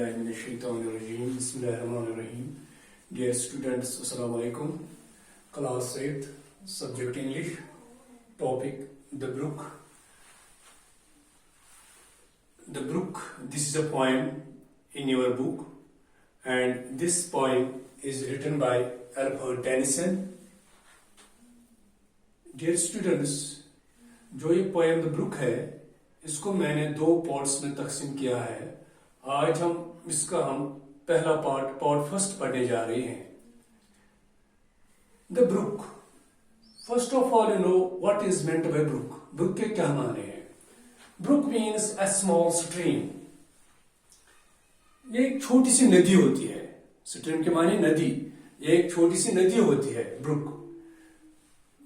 Bismillahirrahmanirrahim. Bismillahirrahmanirrahim. Dear students, Assalamu alaikum. Class 8, subject English, topic The Brook. The Brook, this is a poem in your book, and this poem is written by Alfred Tennyson. Dear students, जो ये poem the book है, इसको मैंने दो parts में तकसीम किया है. आज हम पहला पार्ट फर्स्ट पढ़ने जा रहे हैं. The brook. First of all you know what is meant by brook. Brook के क्या माने हैं? Brook means a small stream. ये एक छोटी सी नदी होती है. स्ट्रीम के माने नदी. ये एक छोटी सी नदी होती है ब्रुक.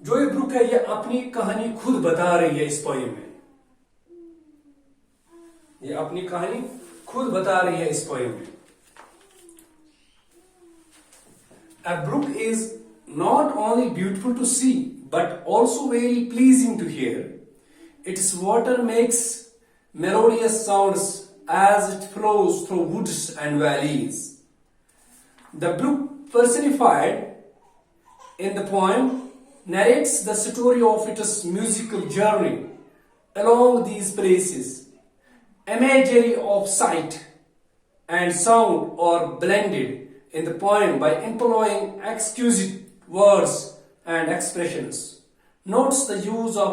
जो ये ब्रुक है, ये अपनी कहानी खुद बता रही है इस पोएम में. ये अपनी कहानी खुद बता रही है इस पोएम में. A brook is not only beautiful to see but also very pleasing to hear. Its water makes melodious sounds as it flows through woods and valleys. The brook personified in the poem narrates the story of its musical journey along these places. Imagery of sight and sound are blended in the poem by employing exquisite words and expressions. Notes the use of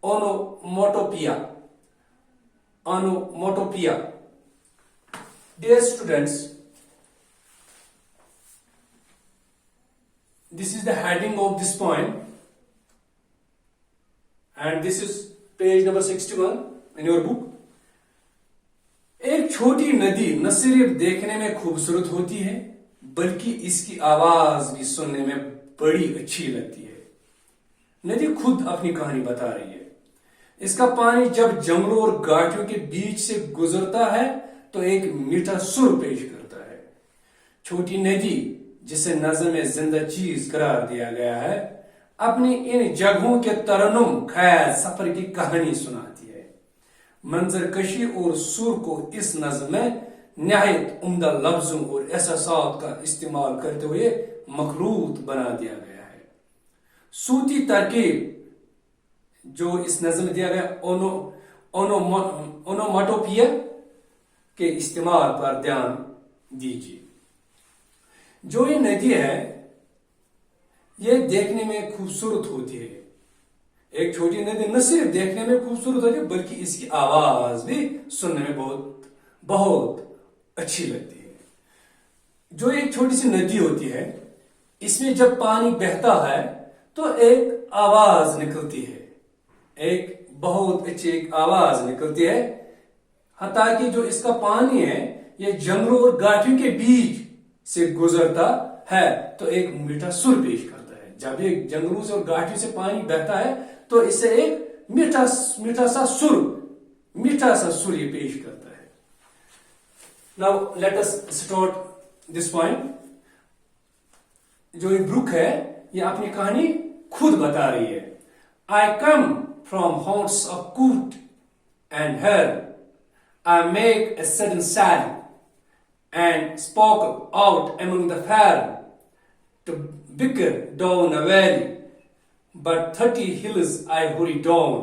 onomatopoeia. Onomatopoeia. Dear students, this is the heading of this poem, and this is page number 61 in your book. एक छोटी नदी न सिर्फ देखने में खूबसूरत होती है, बल्कि इसकी आवाज भी सुनने में बड़ी अच्छी लगती है. नदी खुद अपनी कहानी बता रही है. इसका पानी जब जंगलों और घाटियों के बीच से गुजरता है तो एक मीठा सुर पेश करता है. छोटी नदी, जिसे नज़्म में जिंदा चीज करार दिया गया है, अपनी इन जगहों के तरन्नुम खैर सफर की कहानी सुनाती है. मंजर कशी और सुर को इस नज़्म में निहायत उम्दा लफ्जों और एहसासात का इस्तेमाल करते हुए मखलूत बना दिया गया है. सूती तरकीब जो इस नज़्म में दिया गया ओनोमाटोपिया के इस्तेमाल पर ध्यान दीजिए. जो ये नदी है, ये देखने में खूबसूरत होती है. एक छोटी नदी न सिर्फ देखने में खूबसूरत होती है, बल्कि इसकी आवाज भी सुनने में बहुत बहुत अच्छी लगती है. जो एक छोटी सी नदी होती है, इसमें जब पानी बहता है तो एक आवाज निकलती है. एक बहुत अच्छी एक आवाज निकलती है. हत्ता कि जो इसका पानी है, ये जंगलों और घाटियों के बीच से गुजरता है तो एक मीठा सुर पेश करता है. जब ये जंगलों से और घाटियों से पानी बहता है तो इसे एक मीठा सा सुर ये पेश करता है. Now let us start this point. जो ये ब्रुक है, ये अपनी कहानी खुद बता रही है. I come from haunts of coot and hare. I make a sudden sally and sparkle out among the fair to bicker down a valley. But 30 hills I hurry down,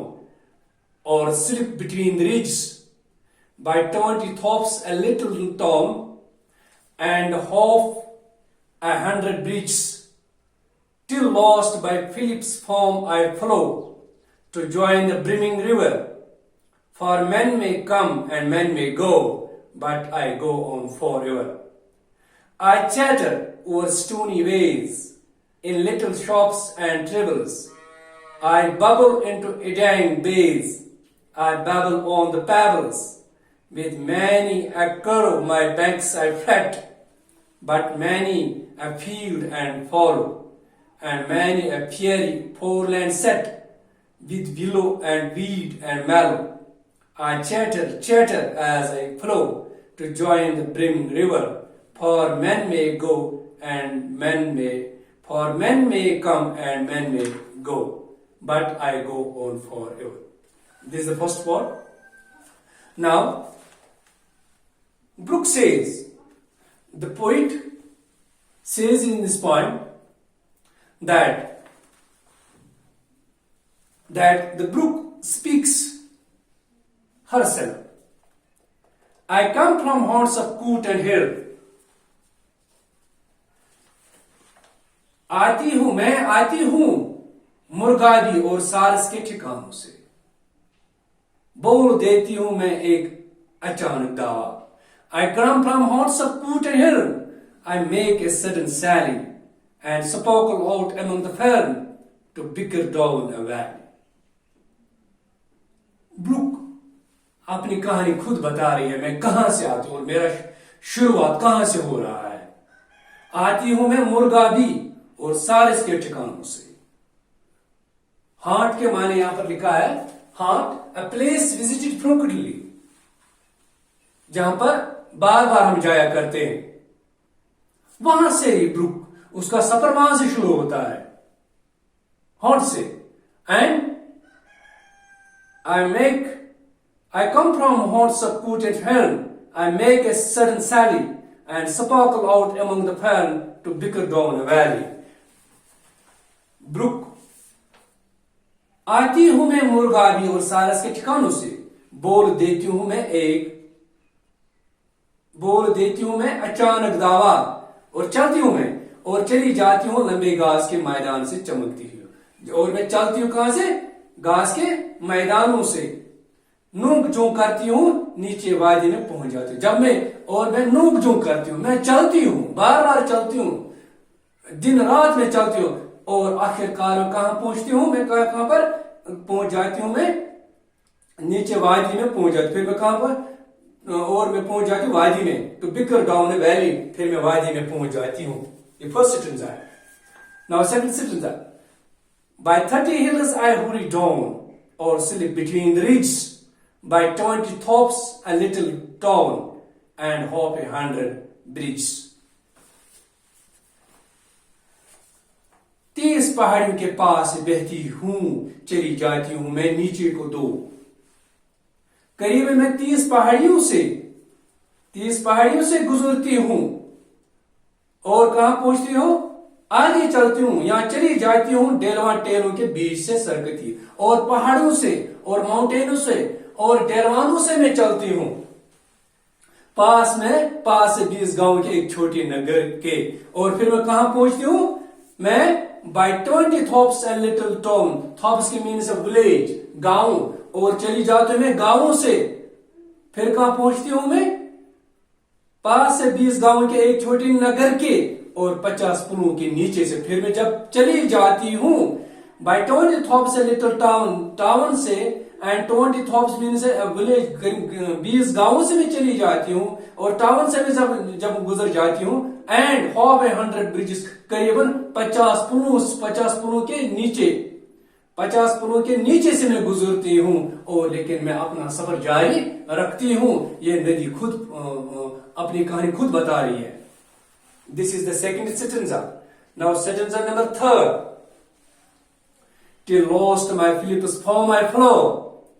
or slip between the ridges. By 20 tops a little town, and half 100 bridges, till lost by Philip's foam I flow, to join the brimming river. For men may come and men may go, but I go on forever. I chatter over stony ways, in little shops and tribbles. I bubble into eddying bays. I babble on the pebbles. With many a curve my banks I fret, but many a field and follow, and many a fiery foreland set, with willow and weed and mallow. I chatter as I flow, to join the brimming river. For men may go and men may come and men may go, but I go on forever. This is the first part. Now, Brooke says, the poet says in this poem that the brook speaks herself. I come from haunts of coot and hill. मैं आती हूं मुर्गादी और सारस के ठिकानों से, बोल देती हूं मैं एक अचानक दावा. I come from haunts of coot and hill. I make a sudden sally and sparkle out among the fern to bicker down a valley. Brook अपनी कहानी खुद बता रही है, मैं कहां से आती हूं और मेरा शुरुआत कहां से हो रहा है. आती हूं मैं मुर्गादी और सारस के ठिकानों से. हांट के माने यहां पर लिखा है हांट, अ प्लेस विजिटेड फ्रीक्वेंटली, जहां पर बार बार हम जाया करते हैं. वहां से ही ब्रूक, उसका सफर वहां से शुरू होता है, हांट से. And I come from haunts of coot and fern. I make a sudden sally and sparkle out among the fern to bicker down a valley. Brook, आती हूं मैं मुर्गादी और सारस के ठिकानों से, बोल देती हूं मैं अचानक दावा, और चलती हूं मैं और चली जाती हूं लंबे घास के मैदान से चमकती हुई. और मैं चलती हूं कहां से? घास के मैदानों से. नूक जो करती हूं नीचे वादी में पहुंच जाती हूं. मैं नूक जो करती हूं, मैं चलती हूं, बार बार चलती हूं, दिन रात में चलती हूं, और आखिरकार मैं कहां पहुंचती हूं? मैं कहां पर पहुंच जाती हूं? मैं नीचे वादी में पहुंच जाती. फिर मैं कहां पर? और मैं पहुंच जाती हूं वादी में, to bicker down a valley. फिर मैं वादी में पहुंच जाती हूं. ये फर्स्ट सेंटेंस है. नाउ सेकंड सेंटेंस है, by 30 hills I hurry down, or slip between the ridges, by 20 tops a little town, and hop 100 bridges. 30 पहाड़ियों के पास बहती हूं, चली जाती हूं मैं नीचे को दो. करीब मैं 30 पहाड़ियों से गुजरती हूं, और कहां पहुंचती हूं? आगे चलती हूं, यहां चली जाती हूं डेलवा टेलों के बीच से सरकती, और पहाड़ों से और माउंटेनों से और डेलवानों से मैं चलती हूं. पास से 20 गांव के एक छोटे नगर के. और फिर मैं कहां पहुंचती हूं? मैं by 20 thops and little town. thops के मीन्स विलेज, गांव, और चली जाती हूं मैं गांवों से. फिर कहां पहुंचती हूं मैं? पास से 20 गांव के एक छोटे नगर के और 50 पुलों के नीचे से. फिर मैं जब चली जाती हूं by 20 thops and little town से, एंड 20 thops मीन्स विलेज, 20 गांवों से मैं चली जाती हूं, और टाउन से मैं जब गुजर जाती हूं, एंड हॉप 100 ब्रिजेस, करीबन 50 पुलों के नीचे से मैं गुजरती हूं. और लेकिन मैं अपना सफर जारी रखती हूं. ये नदी खुद अपनी कहानी खुद बता रही है. This is the second stanza. Now stanza number 3. Till lost my Philippus for my flow,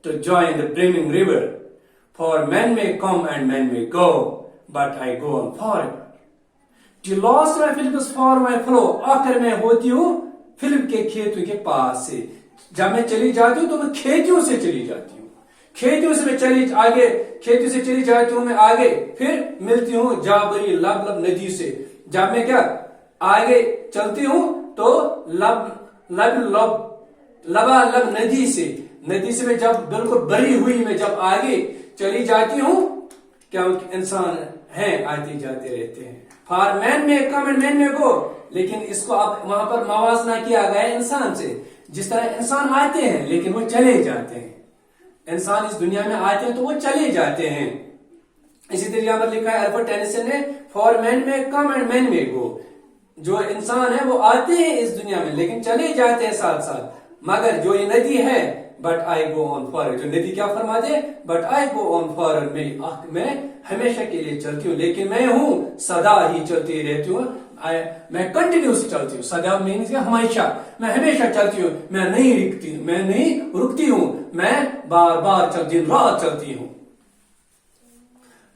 to join the brimming river. For men may come and men may go, but I go on forever. Till lost my Philippus for my flow. आखिर मैं होती हूँ Philip के खेतों के पास से. जब मैं चली जाती हूँ तो मैं खेतियों से चली जाती हूँ. खेतियों से चली जाती हूँ मैं आगे. फिर मिलती हूँ जाबरी लब नदी से. जब मैं आगे चलती हूँ तो लबालब नदी से मैं जब बिल्कुल भरी हुई मैं जब आगे चली जाती हूँ. क्या इंसान हैं, आते जाते रहते हैं. फॉर मैन में कम एंड मैन में गो. लेकिन इसको अब वहां पर मवाजना किया गया इंसान से. जिस तरह इंसान आते हैं लेकिन वो चले जाते हैं. इंसान इस दुनिया में आते हैं तो वो चले जाते हैं. इसी तरह यहां पर लिखा है अल्बर्ट टेनिसन ने, फॉर मैन में कम एंड मैन में गो. जो इंसान है वो आते हैं इस दुनिया में लेकिन चले जाते हैं साथ साथ. मगर जो ये नदी है, but I go on for, जो नदी क्या फरमाते, but I go on for, मैं हमेशा के लिए चलती हूँ. लेकिन मैं हूं सदा ही चलती रहती हूँ. मैं कंटिन्यूस चलती हूँ. सदा मीन्स हमेशा, मैं हमेशा चलती हूँ. मैं नहीं रुकती हूँ. मैं बार बार दिन रात चलती हूँ.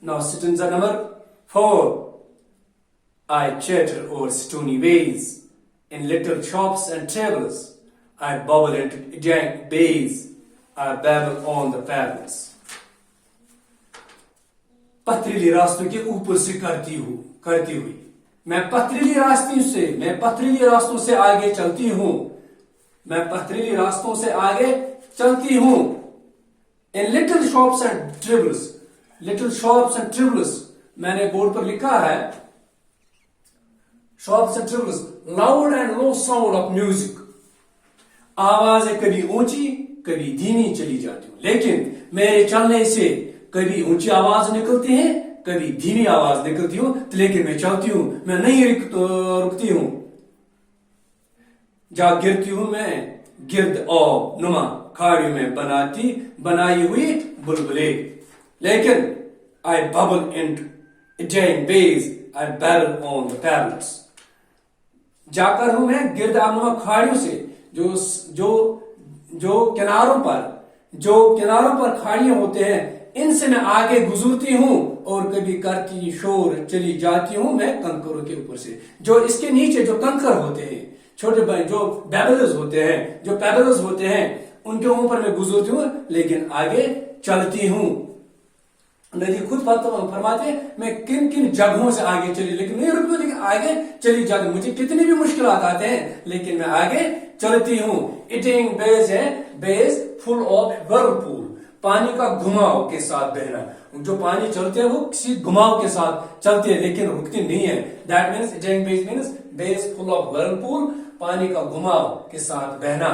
Now stanza number 4. I chatter over stony ways, in little shops and tables. I bubble into giant bays, I babble on the pebbles. पथरीली रास्तों के ऊपर से करती हुई मैं पथरीली रास्तों से आगे चलती हूं, मैं पथरीली रास्तों से आगे चलती हूं. In little shops and tribbles, मैंने बोर्ड पर लिखा है shops and tribbles, loud and low sound of music. आवाजें कभी ऊंची कभी धीमी चली जाती हूं, लेकिन मेरे चलने से कभी ऊंची आवाज निकलती है कभी धीमी आवाज निकलती हूं, लेकिन मैं चलती हूं, मैं नहीं रुकती हूं. जा गिरती हूं मैं गिरद और नुमा खाड़ी में बनाई हुई बुलबुले, लेकिन I bubble into giant bays, I babble on the pebbles. जाकर हूं मैं गिरद आबनुमा खाड़ियों से जो किनारों पर खाड़ियां होते हैं, इनसे मैं आगे गुजरती हूं और कभी करती शोर चली जाती हूं मैं कंकरों के ऊपर से. जो इसके नीचे जो कंकर होते हैं, छोटे जो पेबल्स होते हैं, उनके ऊपर मैं गुजरती हूं, लेकिन आगे चलती हूं. नदी खुद फरमाते मैं किन किन जगहों से आगे चली, लेकिन नहीं रुकती, लेकिन आगे चली जाती. मुझे कितनी भी मुश्किलात आते हैं, लेकिन मैं आगे चलती हूं. इटिंग बेज है, बेज फुल ऑफ व्हर्लपूल, पानी का घुमाव के साथ बहना. जो पानी चलते हैं वो किसी घुमाव के साथ चलती है, लेकिन रुकती नहीं है. That means eddying bays means bays full of whirlpool, पानी का घुमाव के साथ बहना.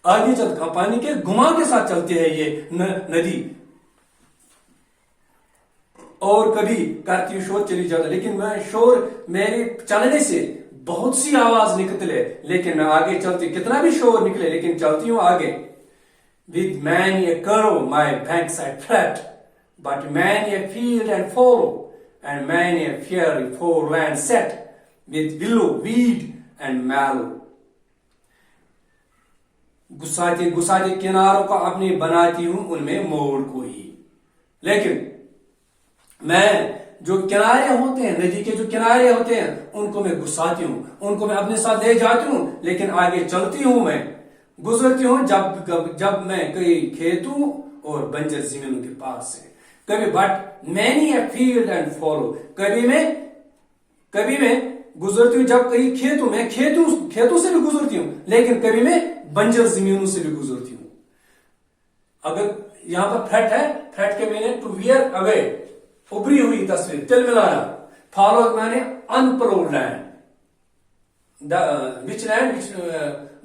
आगे चलता पानी के घुमाव के साथ चलती है ये नदी. और कभी करती शोर चली जाती, लेकिन मैं शोर मेरे चलने से बहुत सी आवाज निकले, लेकिन मैं आगे चलती. कितना भी शोर निकले, लेकिन चलती हूं आगे. With many a curve my banks I fret, but many a field and follow, and many a fiery foreland set, with willow, weed and mallow. गुस्साते किनारों को अपनी बनाती हूं उनमें मोड़ कोई, लेकिन मैं जो किनारे होते हैं, नदी के जो किनारे होते हैं, उनको मैं गुस्साती हूं, उनको मैं अपने साथ ले जाती हूं, लेकिन आगे चलती हूं, मैं गुजरती हूं जब मैं कई खेतों और बंजर जमीनों के पास से. कभी but many a field and follow, कभी मैं गुजरती हूं जब कई खेतों से भी गुजरती हूं, लेकिन कभी मैं बंजर जमीनों से भी गुजरती हूं. अगर यहां पर फ्लैट है, फ्लैट के मैंने टू वियर अवे, उभरी हुई तस्वीर, तिल मिलाना. Fallow means unploughed land, the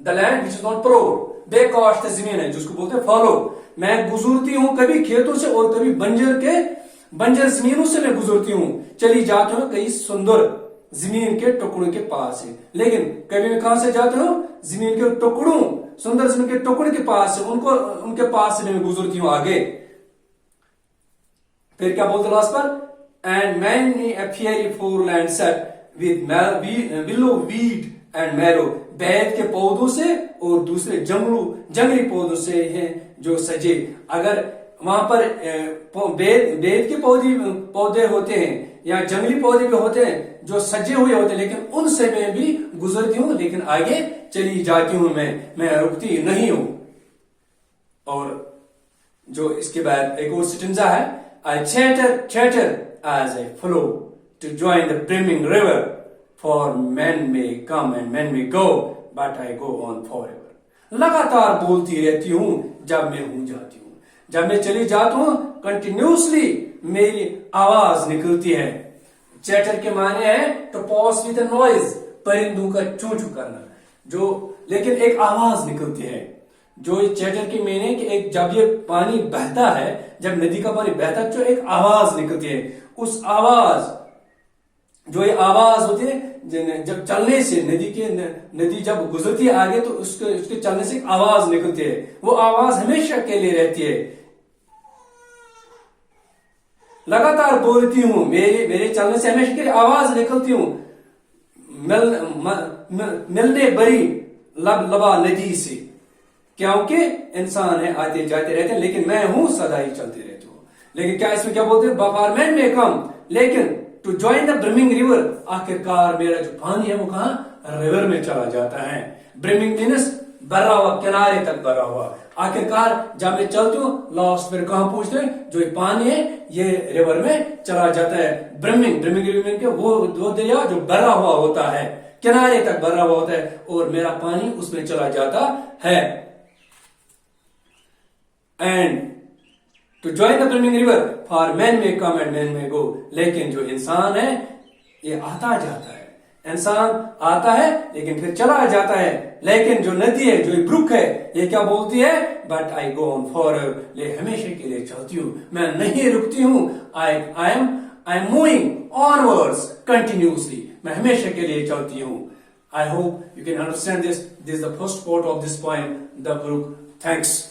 land which is not ploughed, बेकास्ट जमीन है जिसको बोलते हैं फॉलो. मैं गुजरती हूं कभी खेतों से और कभी बंजर जमीनों से मैं गुजरती हूं, चली जाती हूं कई सुंदर जमीन के टुकड़ों के पास से, लेकिन कभी मैं कहां से जाती हूं, जमीन के टुकड़ों, सुंदर जमीन के टुकड़े के पास से, उनके पास से मैं गुजरती हूं आगे. फिर क्या बोलते लास्ट पर, and many a fairy foreland set with willow, weed and mallow, बैद के पौधों से और दूसरे जंगली पौधों से हैं जो सजे. अगर वहां पर बेद के पौधे होते हैं या जंगली पौधे भी होते हैं जो सजे हुए होते हैं, लेकिन उनसे मैं भी गुजरती हूं, लेकिन आगे चली जाती हूं, मैं रुकती नहीं हूं. और जो इसके बाद एक और स्टेंजा है, I chatter as I flow to join the brimming river, for men may come and men may go, but I go on forever. लगातार बोलती रहती हूं जब मैं जाती हूं, जब मैं चली जाती हूं, कंटिन्यूसली मेरी आवाज निकलती है. चैटर के माने है to pass with a noise, परिंदों का चूं चूं करना, लेकिन एक आवाज निकलती है. जो चैटर की मीनिंग कि एक जब ये पानी बहता है, जब नदी का पानी बहता है, तो एक आवाज निकलती है. उस आवाज, जो ये आवाज होती है, जब चलने से नदी जब गुजरती है आगे, तो उसके चलने से एक आवाज निकलती है. वो आवाज हमेशा के लिए रहती है. लगातार बोलती हूं, मेरे चलने से हमेशा के लिए आवाज निकलती हूं. मिलने बड़ी लबा नदी से, क्योंकि इंसान है आते जाते रहते हैं, लेकिन मैं हूं सदा ही चलते रहती हूं. लेकिन क्या इसमें क्या बोलते हैं, फॉर मैन मे कम, लेकिन to join the brimming river, आखिरकार मेरा जो पानी है वो कहां, रिवर में चला जाता है। ब्रिमिंग मीन्स भरा हुआ, किनारे तक भरा हुआ। आखिरकार जब मैं चलती हूँ लास्ट फिर कहां पहुंचते हैं, जो ये पानी है ये रिवर में चला जाता है। ब्रिमिंग रिवर के वो दरिया जो भरा हुआ होता है, किनारे तक भरा हुआ होता है, और मेरा पानी उसमें चला जाता है। And to join the brimming river, for men may come and men may go, लेकिन जो इंसान है ये आता जाता है, इंसान आता है लेकिन फिर चला जाता है। लेकिन जो नदी है, जो ब्रुक है, ये क्या बोलती है, but I go on forever, ये हमेशा के लिए चलती हूं, मैं नहीं रुकती हूं। I am moving onwards continuously, मैं हमेशा के लिए चलती हूं। I hope you can understand this is the first part of this point, the brook. Thanks.